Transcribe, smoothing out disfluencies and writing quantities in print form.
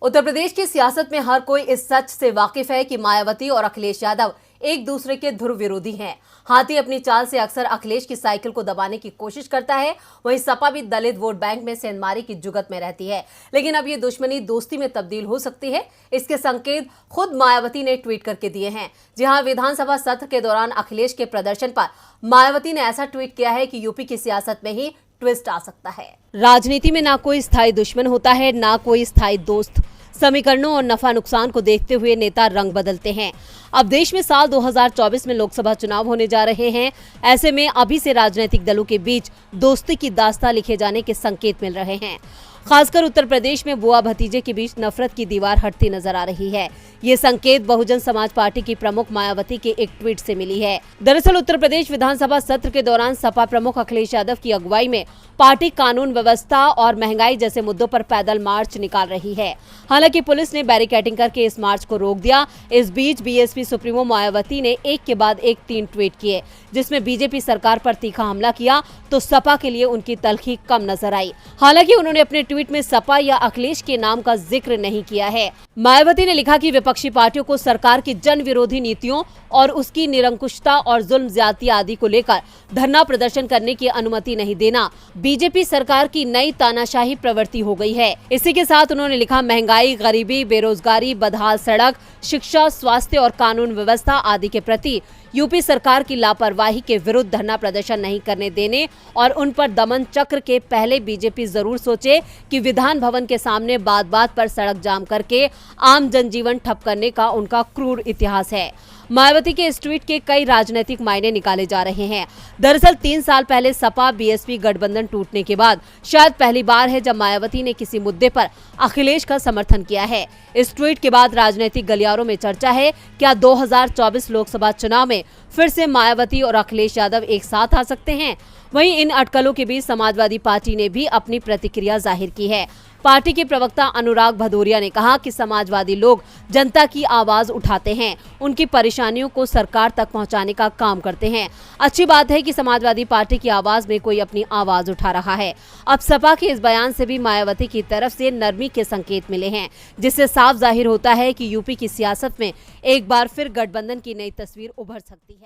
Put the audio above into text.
उत्तर प्रदेश की सियासत में हर कोई इस सच से वाकिफ है कि मायावती और अखिलेश यादव एक दूसरे के ध्रुव विरोधी हैं। हाथी अपनी चाल से अक्सर अखिलेश की साइकिल को दबाने की कोशिश करता है, वहीं सपा भी दलित वोट बैंक में सेंधमारी की जुगत में रहती है। लेकिन अब ये दुश्मनी दोस्ती में तब्दील हो सकती है, इसके संकेत खुद मायावती ने ट्वीट करके दिए हैं। जी हां, विधानसभा सत्र के दौरान अखिलेश के प्रदर्शन पर मायावती ने ऐसा ट्वीट किया है कि यूपी की सियासत में ही ट्विस्ट आ सकता है। राजनीति में ना कोई स्थायी दुश्मन होता है, ना कोई स्थायी दोस्त। समीकरणों और नफा नुकसान को देखते हुए नेता रंग बदलते हैं। अब देश में साल 2024 में लोकसभा चुनाव होने जा रहे हैं। ऐसे में अभी से राजनीतिक दलों के बीच दोस्ती की दास्तां लिखे जाने के संकेत मिल रहे हैं। खासकर उत्तर प्रदेश में बुआ भतीजे के बीच नफरत की दीवार हटती नजर आ रही है। ये संकेत बहुजन समाज पार्टी की प्रमुख मायावती के एक ट्वीट से मिली है। दरअसल उत्तर प्रदेश विधानसभा सत्र के दौरान सपा प्रमुख अखिलेश यादव की अगुवाई में पार्टी कानून व्यवस्था और महंगाई जैसे मुद्दों पर पैदल मार्च निकाल रही है। हालांकि पुलिस ने बैरिकेडिंग करके इस मार्च को रोक दिया। इस बीच बीएसपी सुप्रीमो मायावती ने एक के बाद एक 3 ट्वीट किए, जिसमें बीजेपी सरकार पर तीखा हमला किया तो सपा के लिए उनकी तलखी कम नजर आई। हालांकि उन्होंने अपने ट्वीट में सपा या अखिलेश के नाम का जिक्र नहीं किया है। मायावती ने लिखा कि विपक्षी पार्टियों को सरकार की जन विरोधी नीतियों और उसकी निरंकुशता और जुल्म ज्यादती आदि को लेकर धरना प्रदर्शन करने की अनुमति नहीं देना बीजेपी सरकार की नई तानाशाही प्रवृत्ति हो गई है। इसी के साथ उन्होंने लिखा, महंगाई, गरीबी, बेरोजगारी, बदहाल सड़क, शिक्षा, स्वास्थ्य और कानून व्यवस्था आदि के प्रति यूपी सरकार की लापरवाही के विरुद्ध धरना प्रदर्शन नहीं करने देने और उन पर दमन चक्र के पहले बीजेपी जरूर सोचे कि विधान भवन के सामने बात बात पर सड़क जाम करके आम जनजीवन ठप करने का उनका क्रूर इतिहास है। मायावती के इस ट्वीट के कई राजनीतिक मायने निकाले जा रहे हैं। दरअसल 3 साल पहले सपा बीएसपी गठबंधन टूटने के बाद शायद पहली बार है जब मायावती ने किसी मुद्दे पर अखिलेश का समर्थन किया है। इस ट्वीट के बाद राजनीतिक गलियारों में चर्चा है, क्या 2024 लोकसभा चुनाव में फिर से मायावती और अखिलेश यादव एक साथ आ सकते हैं? वहीं इन अटकलों के बीच समाजवादी पार्टी ने भी अपनी प्रतिक्रिया जाहिर की है। पार्टी के प्रवक्ता अनुराग भदौरिया ने कहा कि समाजवादी लोग जनता की आवाज उठाते हैं, उनकी परेशानियों को सरकार तक पहुंचाने का काम करते हैं। अच्छी बात है कि समाजवादी पार्टी की आवाज में कोई अपनी आवाज उठा रहा है। अब सपा के इस बयान से भी मायावती की तरफ से नरमी के संकेत मिले हैं, जिससे साफ जाहिर होता है कि यूपी की सियासत में एक बार फिर गठबंधन की नई तस्वीर उभर सकती है।